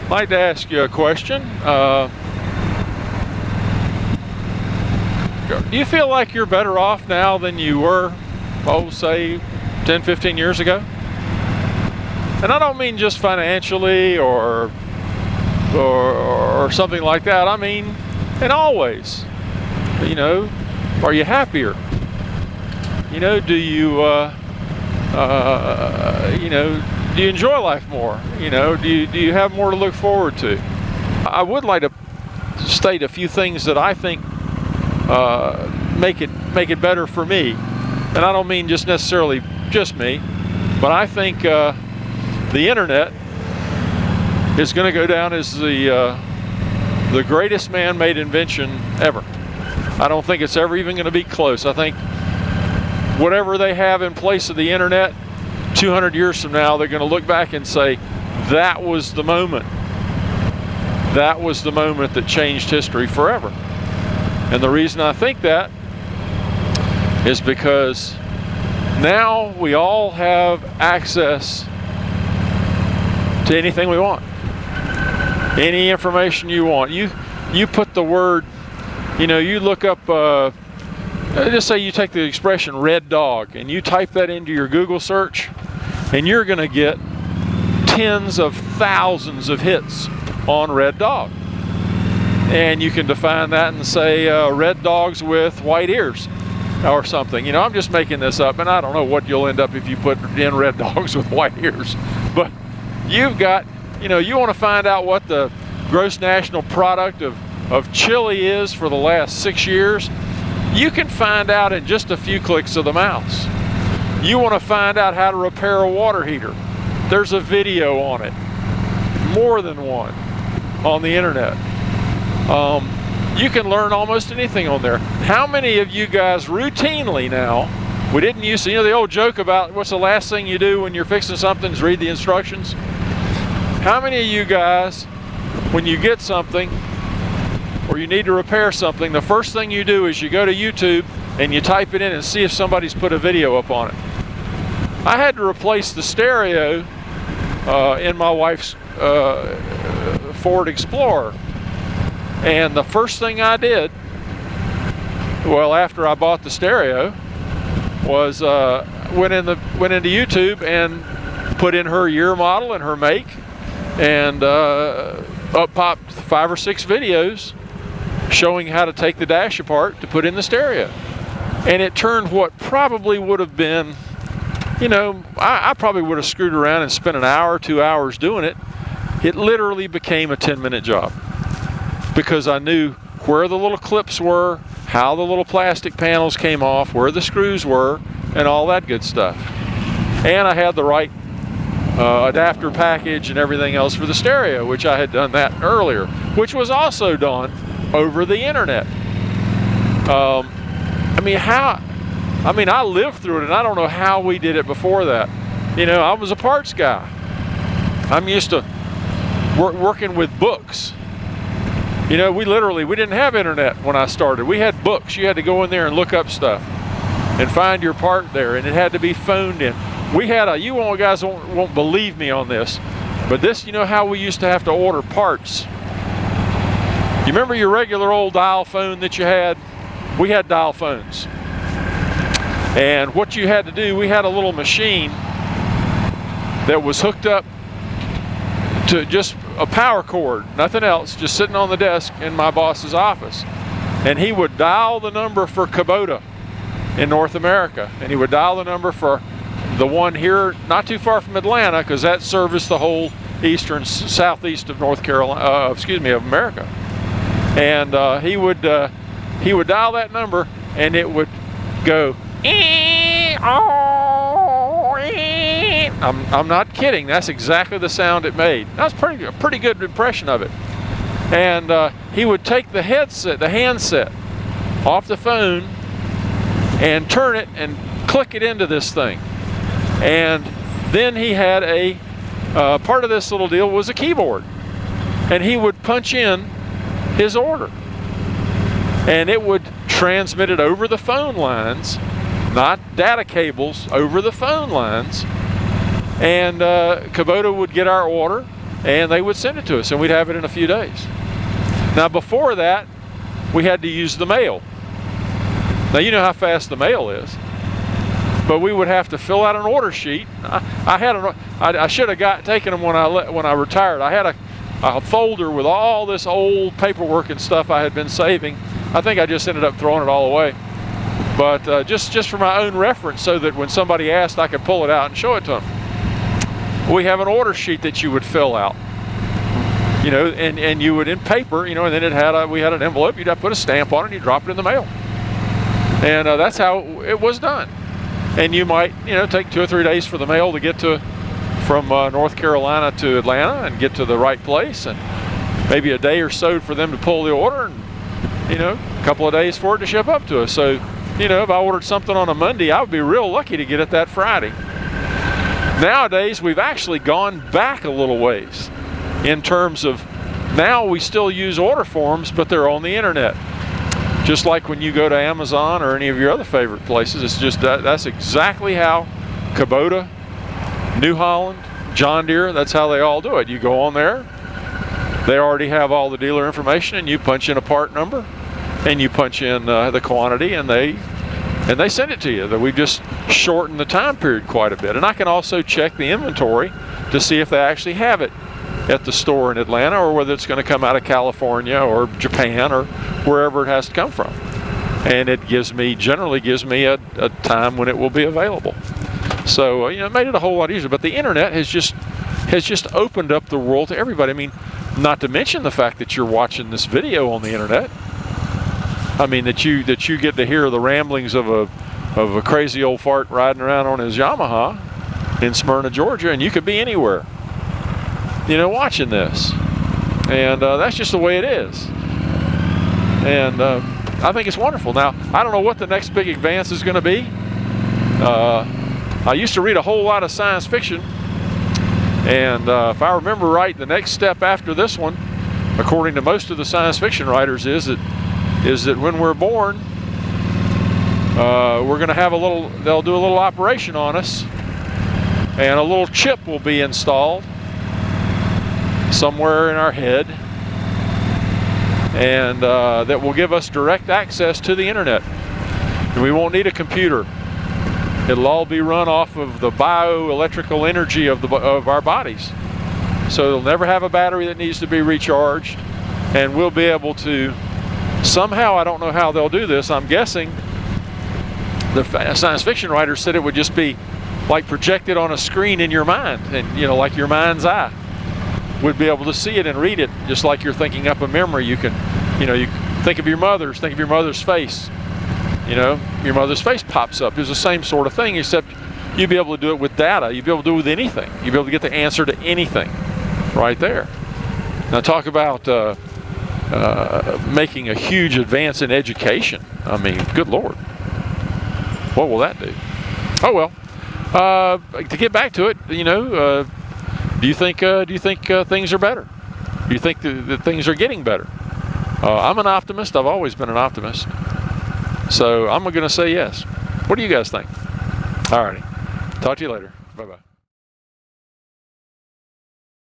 I'd like to ask you a question. Do you feel like you're better off now than you were, say, 10, 15 years ago? And I don't mean just financially or something like that. I mean, in all ways. You know, are you happier? You know, do you, do you enjoy life more? You know, do you have more to look forward to? I would like to state a few things that I think make it better for me, and I don't mean just necessarily just me, but I think the internet is going to go down as the greatest man-made invention ever. I don't think it's ever even going to be close. I think whatever they have in place of the internet, 200 years from now, they're going to look back and say, that was the moment. That was the moment that changed history forever. And the reason I think that is because now we all have access to anything we want. Any information you want. You put the word, you know, you look up, just say you take the expression red dog and you type that into your Google search, and you're going to get tens of thousands of hits on red dog. And you can define that and say red dogs with white ears or something. You know, I'm just making this up, and I don't know what you'll end up if you put in red dogs with white ears. But you've got, you know, you want to find out what the gross national product of chili is for the last 6 years. You can find out in just a few clicks of the mouse. You want to find out how to repair a water heater. There's a video on it, more than one, on the internet. You can learn almost anything on there. How many of you guys routinely now, we didn't used to, you know the old joke about what's the last thing you do when you're fixing something is read the instructions? How many of you guys, when you get something or you need to repair something, the first thing you do is you go to YouTube and you type it in and see if somebody's put a video up on it? I had to replace the stereo in my wife's Ford Explorer. And the first thing I did, well, after I bought the stereo, was went into YouTube and put in her year, model, and her make, and up popped 5 or 6 videos showing how to take the dash apart to put in the stereo. And it turned what probably would have been, you know, I probably would have screwed around and spent an hour, 2 hours doing it. It literally became a 10-minute job, because I knew where the little clips were, how the little plastic panels came off, where the screws were, and all that good stuff. And I had the right adapter package and everything else for the stereo, which I had done that earlier, which was also done over the internet. I lived through it, and I don't know how we did it before that. You know, I was a parts guy. I'm used to working with books. You know, we didn't have internet when I started. We had books. You had to go in there and look up stuff and find your part there, and it had to be phoned in. We had you all guys won't believe me on this, but this, you know how we used to have to order parts? You remember your regular old dial phone that you had? We had dial phones. And what you had to do, we had a little machine that was hooked up to just a power cord, nothing else, just sitting on the desk in my boss's office. And he would dial the number for Kubota in North America, and he would dial the number for the one here not too far from Atlanta, because that serviced the whole southeast of North Carolina, of America. And he would dial that number, and it would go, I'm not kidding. That's exactly the sound it made. That's a pretty good impression of it. And he would take the handset off the phone and turn it and click it into this thing. And then he had a part of this little deal was a keyboard, and he would punch in his order, and it would transmit it over the phone lines, not data cables, over the phone lines. And Kubota would get our order, and they would send it to us, and we'd have it in a few days. Now before that, we had to use the mail. Now you know how fast the mail is, but we would have to fill out an order sheet. I should have taken them when I retired. I had a folder with all this old paperwork and stuff I had been saving. I think I just ended up throwing it all away. But just for my own reference, so that when somebody asked, I could pull it out and show it to them. We have an order sheet that you would fill out, you know, and you would in paper, you know, and then we had an envelope. You'd have to put a stamp on it, and you drop it in the mail, and that's how it was done. And you might, you know, take 2 or 3 days for the mail to get from North Carolina to Atlanta and get to the right place, and maybe a day or so for them to pull the order, and, you know, a couple of days for it to ship up to us. So, you know, if I ordered something on a Monday, I would be real lucky to get it that Friday. Nowadays, we've actually gone back a little ways in terms of, now we still use order forms, but they're on the internet. Just like when you go to Amazon or any of your other favorite places, it's just that's exactly how Kubota, New Holland, John Deere, that's how they all do it. You go on there, they already have all the dealer information, and you punch in a part number, and you punch in the quantity, and they send it to you. That we've just shortened the time period quite a bit. And I can also check the inventory to see if they actually have it at the store in Atlanta, or whether it's going to come out of California or Japan or wherever it has to come from. And it generally gives me a time when it will be available. So you know, it made it a whole lot easier. But the internet has just opened up the world to everybody. I mean, not to mention the fact that you're watching this video on the internet. I mean, that you get to hear the ramblings of a crazy old fart riding around on his Yamaha in Smyrna, Georgia, and you could be anywhere, you know, watching this. And that's just the way it is. And I think it's wonderful. Now, I don't know what the next big advance is going to be. I used to read a whole lot of science fiction, and if I remember right, the next step after this one, according to most of the science fiction writers, is that when we're born, we're going to have they'll do a little operation on us, and a little chip will be installed somewhere in our head, and that will give us direct access to the internet. And we won't need a computer. It'll all be run off of the bioelectrical energy of our bodies. So it'll never have a battery that needs to be recharged, and we'll be able to somehow, I don't know how they'll do this, I'm guessing the science fiction writers said it would just be like projected on a screen in your mind, and you know, like your mind's eye would be able to see it and read it, just like you're thinking up a memory. You can, you know, you think of your mother's face, you know, your mother's face pops up. It's the same sort of thing, except you'd be able to do it with data. You'd be able to do it with anything. You'd be able to get the answer to anything right there. Now talk about making a huge advance in education. I mean, good Lord, what will that do? Oh well. To get back to it, you know, do you think things are better? Do you think that things are getting better? I'm an optimist. I've always been an optimist. So I'm going to say yes. What do you guys think? All righty. Talk to you later. Bye-bye.